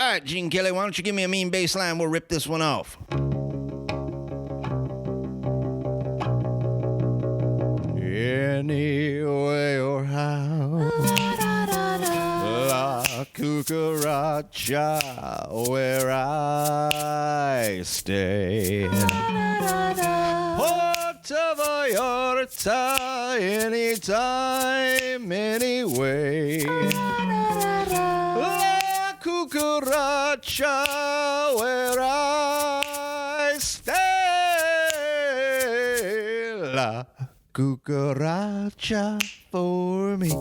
All right, Gene Kelly, why don't you give me a mean bass line? We'll rip this one off. Anyway or how, La Cucaracha, where I stay. Puerto Vallarta, anytime, anyway. La Cucaracha, where I stay. La Cucaracha for me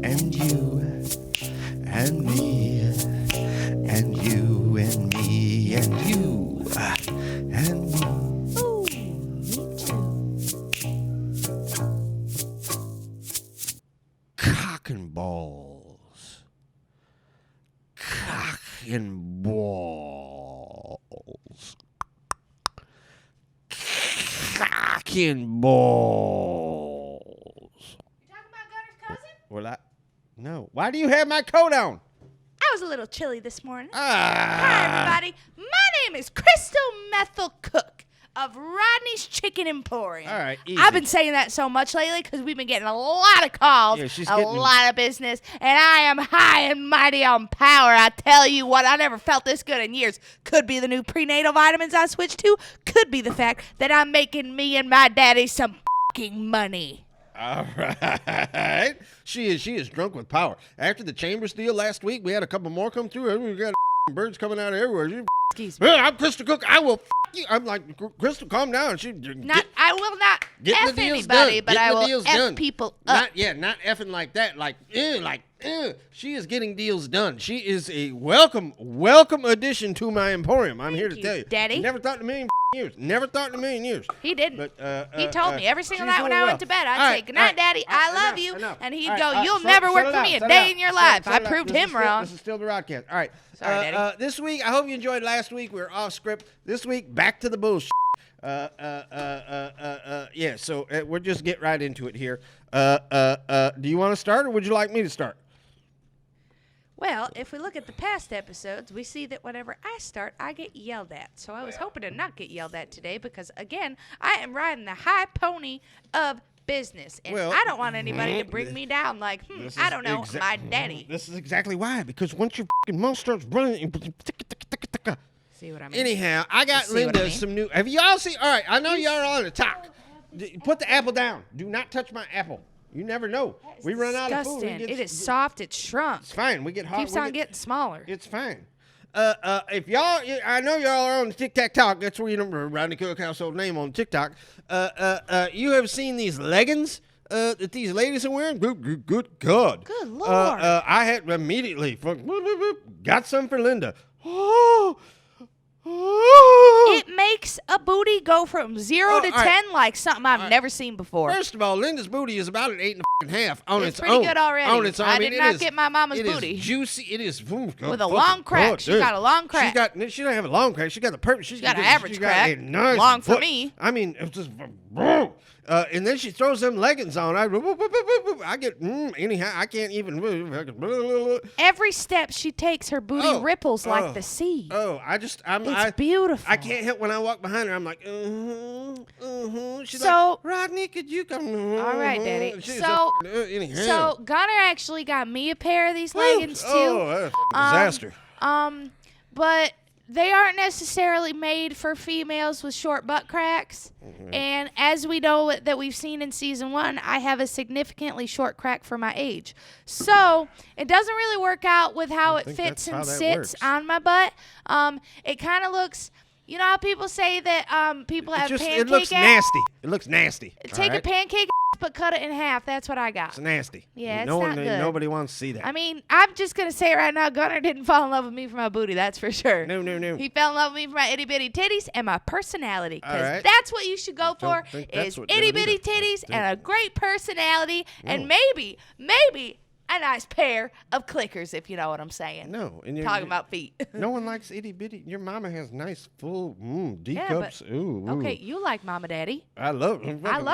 and you and me and you and me and you and me. Ooh, me too. Cock and balls. Cock and balls. Cock and balls. You talking about Gunner's cousin? Well, no. Why do you have my coat on? I was a little chilly this morning. Ah. Hi, everybody. My name is Krystle Methel Cook of Rodknee's Chicken Emporium. All right, easy. I've been saying that so much lately because we've been getting a lot of calls, lot of business, and I am high and mighty on power. I tell you what, I never felt this good in years. Could be the new prenatal vitamins I switched to. Could be the fact that I'm making me and my daddy some fucking money. All right. She is drunk with power. After the Chambers deal last week, we had a couple more come through. We got birds coming out of everywhere. Excuse me. I'm Krystle Cook. I will you. I'm like, Krystle, calm down. I will not F anybody, but I will F people up. Not effing like that. She is getting deals done. She is a welcome addition to my emporium. I'm here to tell you. Daddy. She never thought in a million years. Never thought in a million years. He didn't. But, he told me every single night when I went to bed, I'd say, good night, Daddy, I love you. And he'd go, you'll never work for me a day in your life. I proved him wrong. This is still the Rodkast. All right. Sorry, Daddy. This week, I hope you enjoyed last week. We were off script. This week, back to the bullshit. Yeah, so we'll just get right into it here. Do you want to start, or would you like me to start? Well, if we look at the past episodes, we see that whenever I start, I get yelled at. So I was hoping to not get yelled at today because, again, I am riding the high pony of business. And I don't want anybody to bring me down like, I don't know, my daddy. This is exactly why. Because once your fucking mouth starts running... See what I mean? Anyhow, I got Linda some new... Have y'all seen... All right, I know y'all are on the top. Put the apple down. Do not touch my apple. You never know. We run out of food. It is soft. It's shrunk. It's fine. We get hot. Keeps on getting smaller. It's fine. If y'all, I know y'all are on the Tic Tok. That's where you know Rodney Cook household name on TikTok. You have seen these leggings that these ladies are wearing? Good God. Good Lord. I had immediately got some for Linda. Oh. It makes a booty go from 0 to 10 like something I've never seen before. First of all, Linda's booty is about an 8.5 on its own. It's pretty good already. On its own. I did not get my mama's booty. It is juicy. It is with a long crack. She got a long crack. She don't have a long crack. She got the perfect. She's got an average crack. Nice long for me. I mean, it's just. And then she throws them leggings on. I get anyhow. I can't even. Every step she takes, her booty ripples like the sea. It's beautiful. I can't help when I walk behind her. I'm like, She's like, Rodney, could you come? All right, Daddy. So Gunner actually got me a pair of these leggings too. Oh, that's a disaster. But they aren't necessarily made for females with short butt cracks. Mm-hmm. And as we know that we've seen in season 1, I have a significantly short crack for my age. So it doesn't really work out with how it fits and sits on my butt. It kind of looks... You know how people say that people have pancake It looks nasty. It looks nasty. Take a pancake but cut it in half. That's what I got. It's nasty. Yeah, it's not good. Nobody wants to see that. I mean, I'm just going to say right now, Gunner didn't fall in love with me for my booty. That's for sure. No. He fell in love with me for my itty-bitty titties and my personality. Because that's what you should go for is itty-bitty titties and a great personality. And maybe a nice pair of clickers, if you know what I'm saying. No. And Talking about feet. No one likes itty bitty. Your mama has nice, full, D Yeah, cups. but- Ooh. Okay, you like Mama Daddy. I love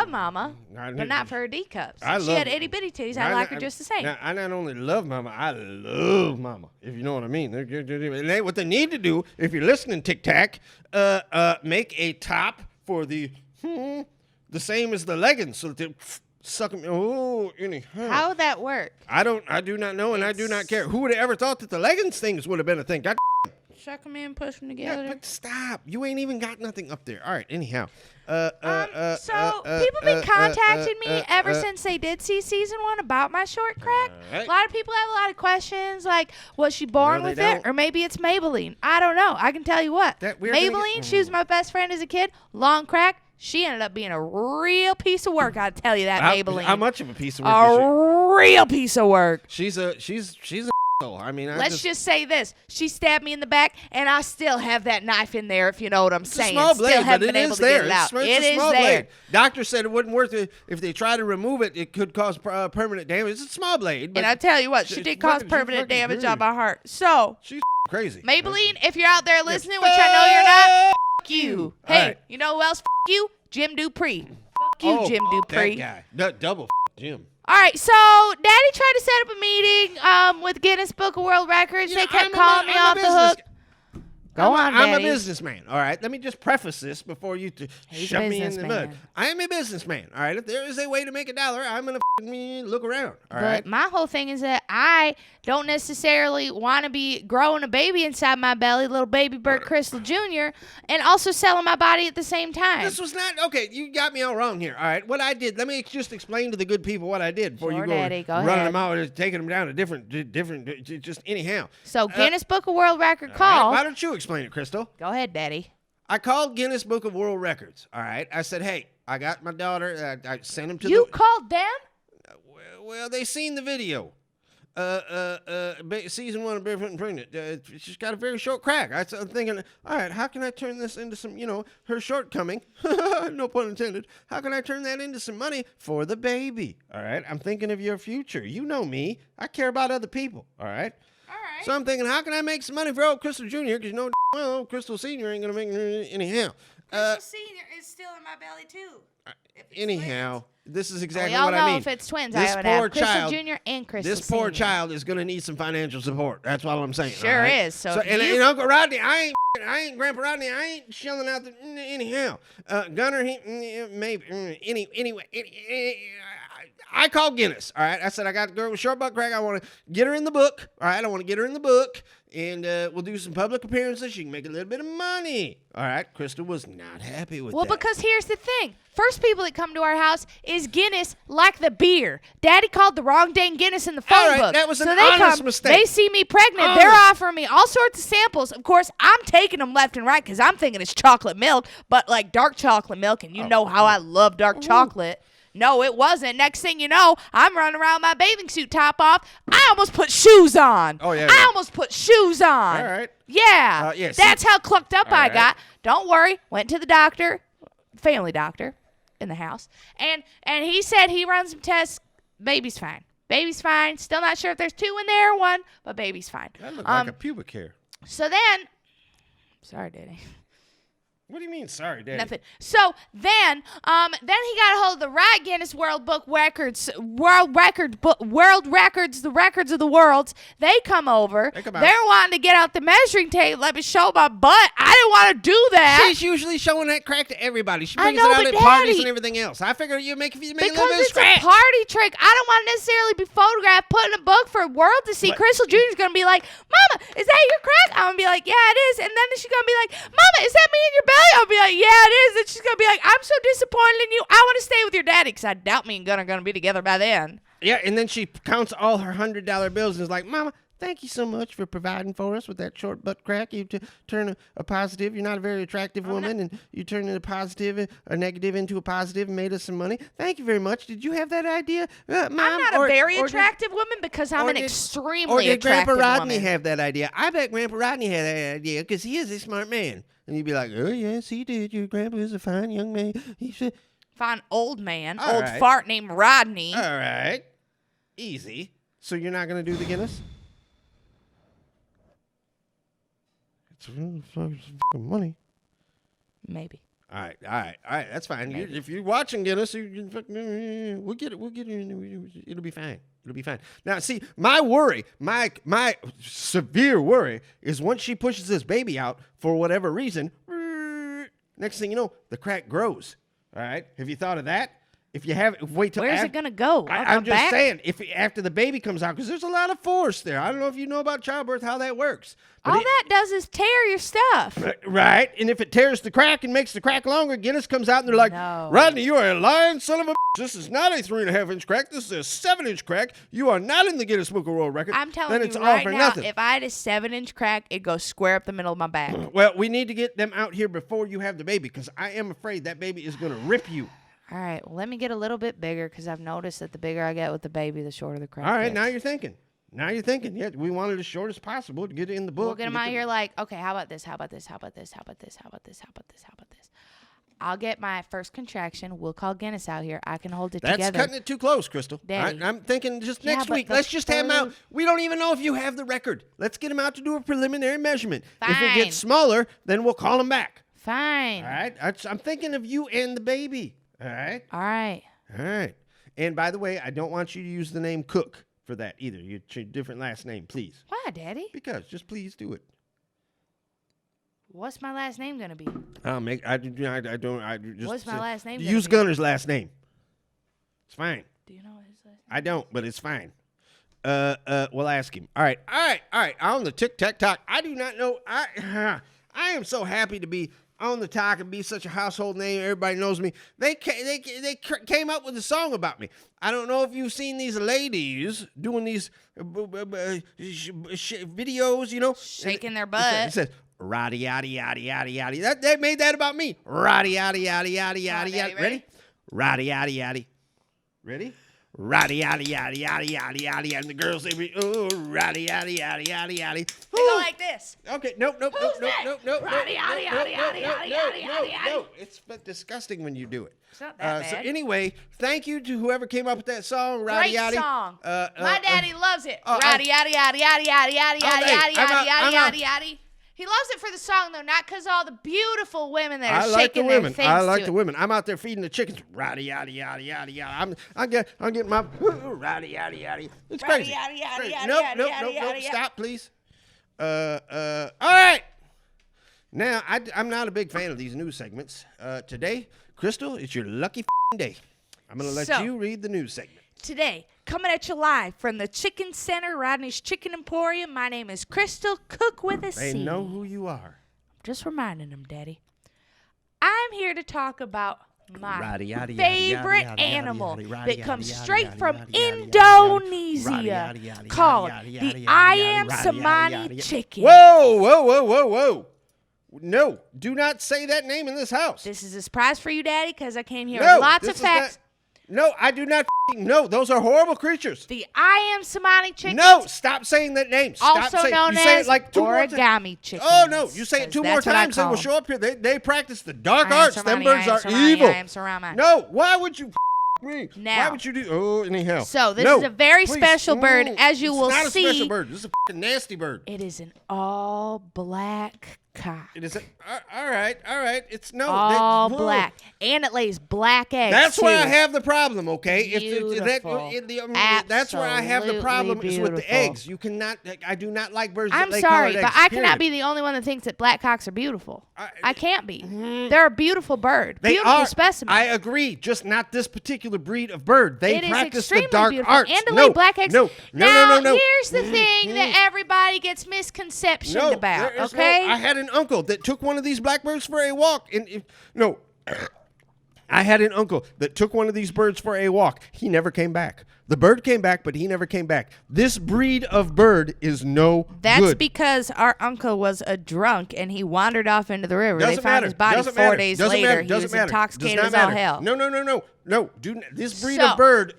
Mama, but not for her D cups. I She love had itty bitty titties. I like her just the same. Now, I not only love mama, I love mama, if you know what I mean. What they need to do, if you're listening, Tic Tac, make a top for the same as the leggings, so that they suck them. Oh, anyhow. How would that work? I do not know, and I do not care. Who would have ever thought that the leggings things would have been a thing? God, Suck them in, push them yeah, together. but stop. You ain't even got nothing up there. All right, anyhow. So people been contacting me ever since they did see season 1 about my short crack. Right. A lot of people have a lot of questions, like, was she born No, they with it, don't. or maybe it's Maybelline? I don't know. I can tell you what, We're gonna Maybelline. She was my best friend as a kid. Long crack. She ended up being a real piece of work. I tell you that, Maybelline. How much of a piece of work is she? A real piece of work. She's a asshole. I mean, Let's just say this: she stabbed me in the back, and I still have that knife in there. If you know what I'm saying. It's a small blade, still but haven't it been able is to get there. it out. It's It a is small there. blade. Doctor said it wouldn't worth it if they try to remove it. It could cause permanent damage. It's a small blade. But And I tell you what, she She's did cause fucking- she's permanent fucking damage crazy. on my heart. So, she's crazy. Maybelline, if you're out there listening, which I know you're not, fuck you. All Hey, right. you know who else? Fuck you, Jim Dupree. Fuck you, Jim Dupree. That guy. Double Jim. All right, so Daddy tried to set up a meeting with Guinness Book of World Records. You They know, kept I'm a calling me I'm a off the business hook. Go on, I'm a Daddy. businessman. All right. Let me just preface this before you He's shove a me in the mud. businessman. I am a businessman. All right. If there is a way to make $1, I'm gonna look around. All But right. my whole thing is that I don't necessarily want to be growing a baby inside my belly, little baby Bert Krystle Jr., and also selling my body at the same time. This was not okay. You got me all wrong here. All right, what I did. Let me just explain to the good people what I did before Sure, you go, Daddy, go running ahead. them out and taking them down to different. Just anyhow. So Guinness Book of World Record All right, call. why don't you explain it, Krystle? Go ahead, Daddy. I called Guinness Book of World Records. All right, I said, hey, I got my daughter. I sent him to You the. called them? Well, they seen the video. Season 1 of Barefoot and Pregnant. She's got a very short crack. I'm thinking, all right, how can I turn this into some, her shortcoming? No pun intended. How can I turn that into some money for the baby? All right, I'm thinking of your future. You know me. I care about other people. All right. All right. So I'm thinking, how can I make some money for old Krystle Jr.? Because well, Krystle Sr. ain't gonna make anyhow. Senior is still in my belly too. Anyhow, this is We exactly all what know I mean. if it's twins, This I would poor have Krystle child- Jr. and Krystle This poor Senior. child is going to need some financial support. That's all I'm saying. Sure all right? is. So if and, you- and Uncle Rodney, I ain't Grandpa Rodney. I ain't shelling out the anyhow. Gunner, maybe anyway. I called Guinness. All right, I said I got a girl with short butt crack. I want to get her in the book. All right, I want to get her in the book, and we'll do some public appearances. She can make a little bit of money. All right, Krystle was not happy with Well, that. because here's the thing. First people that come to our house is Guinness, like the beer. Daddy called the wrong dang Guinness in the phone All right, book. that was so an they honest come, mistake. They see me pregnant. Honest. They're offering me all sorts of samples. Of course, I'm taking them left and right because I'm thinking it's chocolate milk, but like dark chocolate milk, and you know how I love dark chocolate. No, it wasn't. Next thing you know, I'm running around with my bathing suit top off. I almost put shoes on. Oh, yeah, I yeah. almost put shoes on. All right. Yeah. Yeah, see- That's how clucked up All I right. got. Don't worry. Went to the doctor, family doctor in the house, and he said he runs some tests. Baby's fine. Baby's fine. Still not sure if there's 2 in there or 1, but baby's fine. That looked like a pubic hair. So then, sorry, Daddy. What do you mean? Sorry, Daddy. Nothing. So then he got a hold of the right Guinness World Book Records, World Records, the records of the worlds. They come over. They come out. They're wanting to get out the measuring tape, let me show my butt. I didn't want to do that. She's usually showing that crack to everybody. She I brings know, it out but at parties Daddy- and everything else. I figure you make a little bit Because of it's scratch. a party trick. I don't want to necessarily be photographed, put in a book for a world to see. But- Krystle Jr. is going to be like, Mama, is that your crack? I'm going to be like, yeah, it is. And then she's going to be like, Mama, is that me in your belly? I'll be like, yeah, it is. And she's going to be like, I'm so disappointed in you. I want to stay with your daddy because I doubt me and Gunnar are going to be together by then. Yeah, and then she counts all her $100 bills and is like, Mama, thank you so much for providing for us with that short butt crack. You turn a positive. You're not a very attractive woman, and you turned a positive, a negative into a positive and made us some money. Thank you very much. Did you have that idea, Mom? I'm not a very attractive woman because I'm an or extremely did Grandpa attractive Rodney woman. have that idea? I bet Grandpa Rodney had that idea because he is a smart man. And you'd be like, oh, yes, he did. Your grandpa is a fine young man. He should. Fine old man, All old right. fart named Rodney. All right. Easy. So you're not going to do the Guinness? It's fucking money. Maybe. All right. That's fine. If you're watching Guinness, we'll get it. It'll be fine. It'll be fine. Now, see, my worry, my severe worry is once she pushes this baby out for whatever reason, next thing you know, the crack grows. All right. Have you thought of that? If you have, wait till. Where's it gonna go? I'm just saying, if after the baby comes out, because there's a lot of force there. I don't know if you know about childbirth, how that works. But all that does is tear your stuff. Right, and if it tears the crack and makes the crack longer, Guinness comes out and they're like, No. Rodney, you are a lying son of a. This is not a 3.5-inch crack. This is a 7-inch crack. You are not in the Guinness Book of World Records. I'm telling then you it's all right for now, nothing. if I had a 7-inch crack, it'd go square up the middle of my back. Well, we need to get them out here before you have the baby, because I am afraid that baby is going to rip you. All right, well, let me get a little bit bigger, because I've noticed that the bigger I get with the baby, the shorter the crack All right, gets. now you're thinking. Yeah, we want it as short as possible to get it in the book. We'll get them out here like, okay, how about this? How about this? How about this? How about this? How about this? How about this? How about this? I'll get my first contraction. We'll call Guinness out here. I can hold it That's together. cutting it too close, Krystle. Daddy. I'm thinking just Yeah, next but week. the Let's just have him out. third- We don't even know if you have the record. Let's get him out to do a preliminary measurement. If it Fine. gets smaller, then we'll call him back. Fine. All right? I'm thinking of you and the baby. All right? All right. All right. And by the way, I don't want you to use the name Cook for that either. You choose a different last name, please. Why, Daddy? Because just please do it. What's my last name gonna be? I just What's my last name gonna use be? Gunner's last name. It's fine. Do you know what his last name? I don't, but it's fine. We'll ask him. All right. On the TikTok. I do not know. I am so happy to be on the talk and be such a household name. Everybody knows me. They came up with a song about me. I don't know if you've seen these ladies doing these videos, you know, Shaking their butt. It says roddy yaddy yaddy yaddy yaddy. They made that about me. Roddy yaddy yaddy yaddy yaddy yaddy. Ready? Roddy yaddy yaddy. Ready? Roddy yaddy yaddy yaddy yaddy yaddy. And the girls say, oh, roddy yaddy yaddy yaddy yaddy. They go like this. Okay, nope. Who's that? Roddy, yaddy, yaddy, yaddy, yaddy, yaddy, yaddy, yaddy. It's disgusting when you do it. It's not that So bad. anyway, thank you to whoever came up with that song, Roddy Great Yaddy. song. My daddy loves it. oh, Roddy, yaddy, yaddy, yaddy, yaddy, yaddy, Oh, yaddy, hey, yaddy, I'm yaddy, out, yaddy, I'm out. yaddy, yaddy. He loves it for the song, though, not because all the beautiful women that I are like the shaking their women. things I like to the it. women. I'm out there feeding the chickens. Roddy yaddy yaddy yaddy yaddy. I'm getting my roddy yaddy yaddy. It's Roddy, crazy. yaddy, yaddy, Crazy. yaddy, Nope. yaddy, yaddy, yaddy. Stop, please. All right. Now I'm not a big fan of these news segments. Today, Krystle, it's your lucky day. I'm gonna let you read the news segment. Today, coming at you live from the Chicken Center, Rodney's Chicken Emporium. My name is Krystle, cook with a C. They know who you are. Just reminding them, Daddy. I'm here to talk about my Roddy, yaddy, yaddy, favorite yaddy, yaddy, animal yaddy, that Roddy, comes yaddy, straight yaddy, from yaddy, yaddy, Indonesia Roddy, yaddy, yaddy, called yaddy, the yaddy, Ayam yaddy, yaddy, Cemani yaddy. Chicken. Whoa. No, do not say that name in this house. This is a surprise for you, Daddy, because I came here No, with lots this of is facts. No, I do not know. Those are horrible creatures. The Ayam Cemani Chicken, No, stop saying that name. Stop also saying, known you say as it like 2 more times. origami chicken. Oh, no, you say it 2 more that's what I times, they call will 'em. show up here. They practice the dark Ayam arts. Them Cemani, birds Ayam are Cemani, evil. Ayam Cemani. No, why would you me? Now. Why would you do? Oh, anyhow. So this No, is a very please. special bird, as you It's will not a see. special bird. This is a fucking nasty bird. It is an all black cock. It is. All right. It's no. All whoa. black. And it lays black eggs. That's where I too. have the problem, okay? Beautiful. That's where I have the problem is with the Absolutely eggs. You cannot. I do not like birds that I'm lay sorry, colored but eggs, I cannot period. be the only one that thinks that black cocks are beautiful. I- I can't be. They're a beautiful bird. They Beautiful are. specimen. I agree. Just not this particular breed of bird. They It is practice the extremely dark beautiful. arts. And to no, lay black eggs. No. Now, No. here's the thing that everybody gets misconception No, about, there is okay? no. I had an uncle that took one of these blackbirds for a walk, no. I had an uncle that took one of these birds for a walk. He never came back. The bird came back, but he never came back. This breed of bird is no That's good. because our uncle was a drunk and he wandered off into the river. Doesn't they found matter. his body Doesn't 4 matter. days Doesn't later. matter. He Doesn't was matter. intoxicated Does as not all matter. hell. No. This breed So, of bird.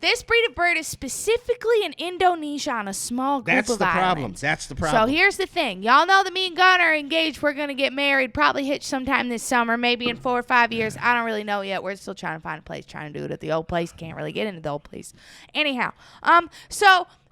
This breed of bird is specifically in Indonesia on a small group That's of the problem. islands. That's the problem. So here's the thing. Y'all know that me and Gunner are engaged. We're going to get married, probably hitch sometime this summer, maybe in 4 or 5 years. I don't really know yet. We're still trying to find a place, trying to do it at the old place. Can't really get into the old place. Anyhow, I'm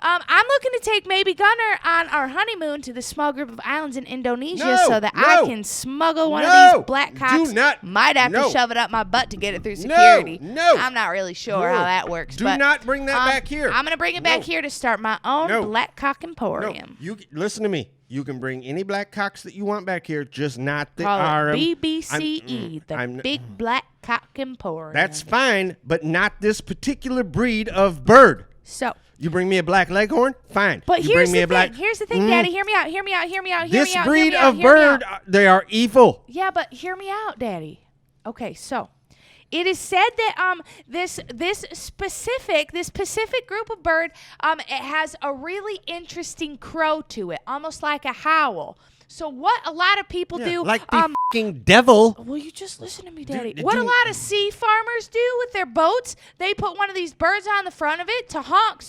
looking to take maybe Gunner on our honeymoon to the small group of islands in Indonesia so that I can smuggle one of these black cocks. Might have to shove it up my butt to get it through security. No. I'm not really sure how that works. Do not bring that back here. I'm going to bring it back here to start my own black cock emporium. You listen to me. You can bring any black cocks that you want back here, just not the Call it BBCE, the Big Black Cock Emporium. That's fine, but not this particular breed of bird. So you bring me a black leghorn, fine. But you here's bring me the thing. Here's the thing, Daddy. Hear me out. This breed of bird, they are evil. Yeah, but hear me out, Daddy. Okay, so it is said that this specific group of bird it has a really interesting crow to it, almost like a howl. So what a lot of people do, like the fucking devil. Will you just listen to me, Daddy? What a lot of sea farmers do with their boats, they put one of these birds on the front of it to honk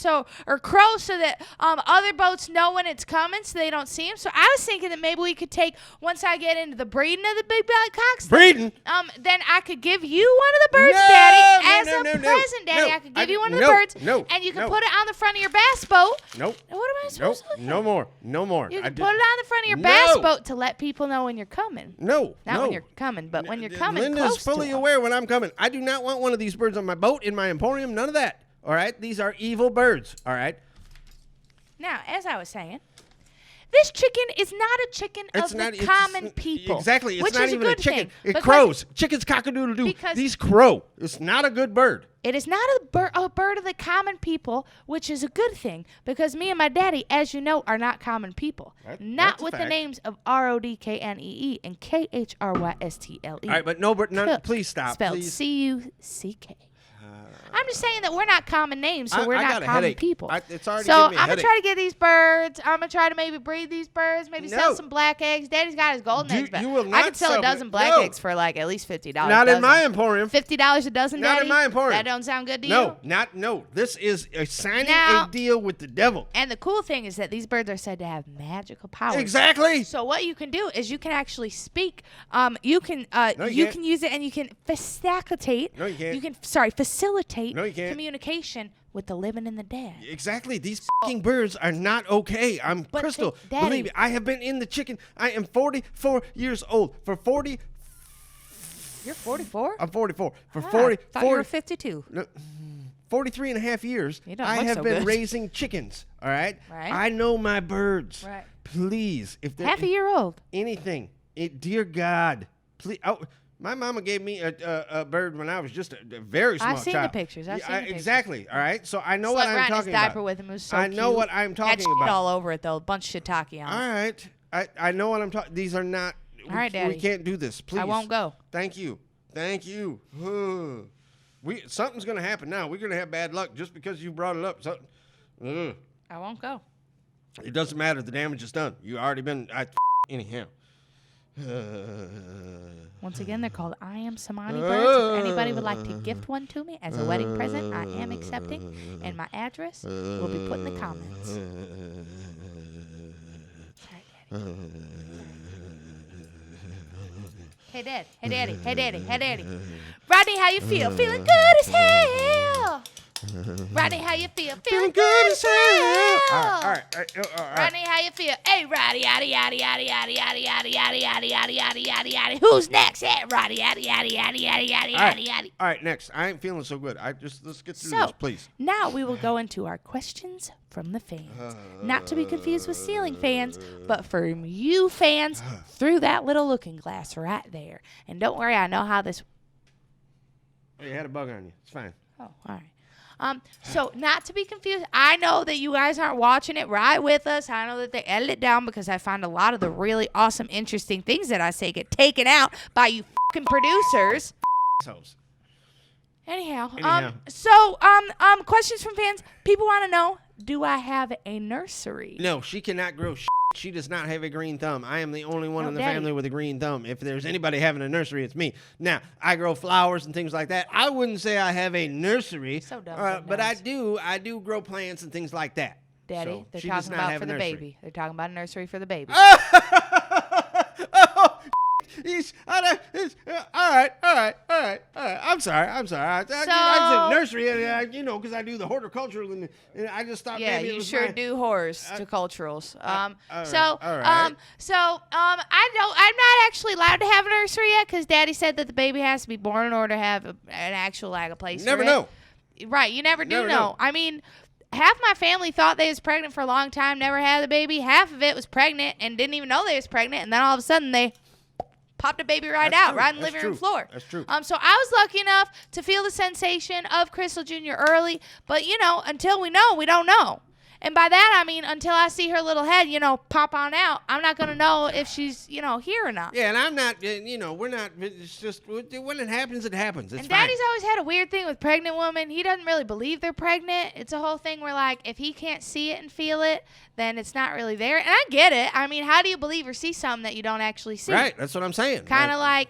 or crow so that other boats know when it's coming so they don't see them. So I was thinking that maybe we could take, once I get into the breeding of the big black cocks, breeding, then I could give you one of the birds, Daddy, as a present, Daddy. I could give you one of the birds, and you can put it on the front of your bass boat. Nope. And what am I supposed to do? No more. You can put it on the front of your bass boat to let people know when you're coming. Not when you're coming, but when you're coming Linda's close fully aware when I'm coming. I do not want one of these birds on my boat, in my emporium, none of that. All right? These are evil birds. All right? Now, as I was saying, this chicken is not a chicken of the common people. Exactly. It's which not is even a a good chicken. thing, It crows. Chickens cock-a-doodle-doo. These crow. It's not a good bird. It is not a bird of the common people, which is a good thing, because me and my daddy, as you know, are not common people. Not with the names of Rodknee and Krystle. All right, but please stop. Spelled Cuck. I'm just saying that we're not common names, so we're not common people. It's already so giving me a I'm going to headache. try to get these birds. I'm going to try to maybe breed these birds, maybe sell some black eggs. Daddy's got his golden eggs, but I could sell a dozen black eggs for like at least $50. Not in my emporium. $50 a dozen, Daddy? Not in my emporium. That don't sound good to you? No. This is signing a deal with the devil. And the cool thing is that these birds are said to have magical powers. Exactly. So what you can do is you can actually speak. You can use it and you can facilitate. No, you can't. You can facilitate communication with the living and the dead. Exactly. These fucking birds are not okay. I'm Krystle. Believe me, I have been in the chicken. I am 44 years old. You're 44? I'm 44. I thought you were 52. 43 and a half years, I have been raising chickens. All right? I know my birds. Right. Please, if they're half a year old. Anything, dear God, please. My mama gave me a bird when I was just a very small child. I've seen the pictures. Exactly. All right. So I know what I'm talking about. Diaper with him. It was so I know what I'm talking Had about. Had all over it though. A bunch of shiitake on it. All right. I know what I'm talking. These are not. All right, Daddy. We can't do this. Please. I won't go. Thank you. Something's gonna happen now. We're gonna have bad luck just because you brought it up. I won't go. It doesn't matter. The damage is done. You already been. Anyhow. Once again, they're called Ayam Cemani birds. If anybody would like to gift one to me as a wedding present, I am accepting, and my address will be put in the comments. Hey, Daddy. Rodney, how you feel? Feeling good as hell. Rodney, how you feel? Feeling good as hell. All right. Rodney, how you feel? Hey, Roddy, yaddy. Who's next? Hey, Roddy, yaddy. All right, next. I ain't feeling so good. Let's get through this, please. Now we will go into our questions from the fans. Not to be confused with ceiling fans, but from you fans through that little looking glass right there. And don't worry, I know how this... You had a bug on you. It's fine. Oh, all right. So not to be confused, I know that you guys aren't watching it right with us. I know that they edit it down because I find a lot of the really awesome, interesting things that I say get taken out by you fucking producers. Anyhow. Questions from fans. People want to know, do I have a nursery? No, she cannot grow shit. She does not have a green thumb. I am the only one in the family with a green thumb. If there's anybody having a nursery, it's me. Now, I grow flowers and things like that. I wouldn't say I have a nursery, so dumb, but I do grow plants and things like that. Daddy, so they're talking about for the baby. They're talking about a nursery for the baby. All right. I'm sorry. I was in nursery, and because I do the horticultural, and I just thought. Yeah, maybe it you was sure do horse to culturals. all right. I'm not actually allowed to have a nursery yet because Daddy said that the baby has to be born in order to have an actual a place. Never for it. know. Right, you never do know. I mean, half my family thought they was pregnant for a long time, never had the baby. Half of it was pregnant and didn't even know they was pregnant, and then all of a sudden they popped a baby right out in the living room floor. That's true. So I was lucky enough to feel the sensation of Krystle Jr. early, but until we know, we don't know. And by that, I mean, until I see her little head, pop on out, I'm not going to know if she's, here or not. Yeah, and I'm not, we're not, it's just, when it happens, it happens. It's and fine. Daddy's always had a weird thing with pregnant women. He doesn't really believe they're pregnant. It's a whole thing where, like, if he can't see it and feel it, then it's not really there. And I get it. I mean, how do you believe or see something that you don't actually see? Right, that's what I'm saying. Kind of like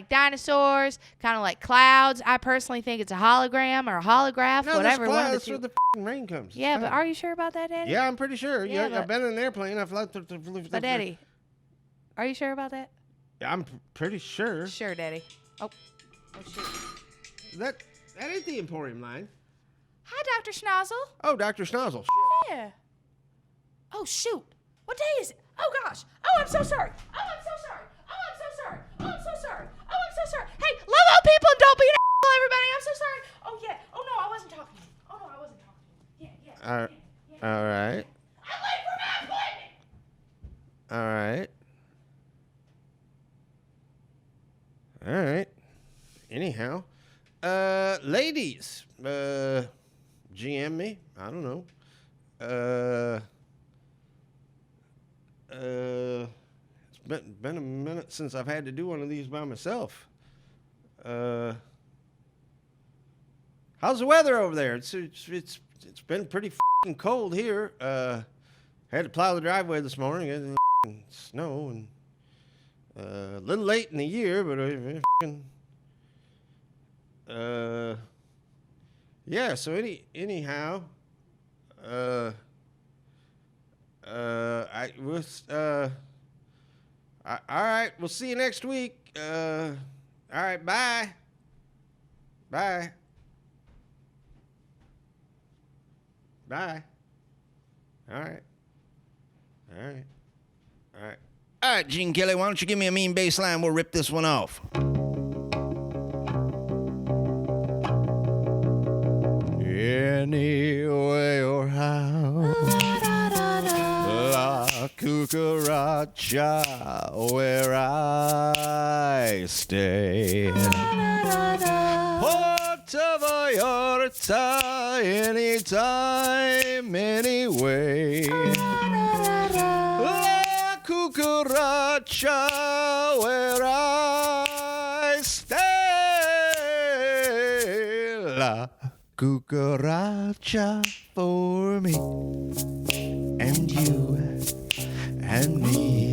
dinosaurs, kind of like clouds. I personally think it's a hologram or a holograph, whatever. That's where the rain comes. Yeah, but are you sure about that, Daddy? Yeah, I'm pretty sure. Yeah, I've been in an airplane. I've flown through. But Daddy, are you sure about that? I'm pretty sure. Sure, Daddy. Oh shoot. That ain't the Emporium line. Hi, Dr. Schnozzle. Oh, Dr. Schnozzle. Yeah. Oh shoot. What day is it? Oh gosh. Oh, I'm so sorry. Oh, I'm so sorry. Oh, I'm so sorry. Oh, I'm so sorry. Oh, I'm so sorry. Hey, love all people and don't be an asshole, everybody. I'm so sorry. Oh yeah. Oh no, I wasn't talking to you. Oh no, I wasn't talking to you. Yeah. All right. I'm late for my appointment. All right. Anyhow, ladies, GM me. I don't know. It's been a minute since I've had to do one of these by myself. How's the weather over there? It's been pretty f***ing cold here. Had to plow the driveway this morning. It snow and a little late in the year, but yeah. So anyhow, all right. We'll see you next week. All right. Bye. Bye. Bye. All right. All right, Gene Kelly, why don't you give me a mean bass line? We'll rip this one off. Anyway or how, La Cucaracha, where I stay. Puerto Vallarta, anytime, anyway. Cucaracha, where I stay. La cucaracha for me and you and me.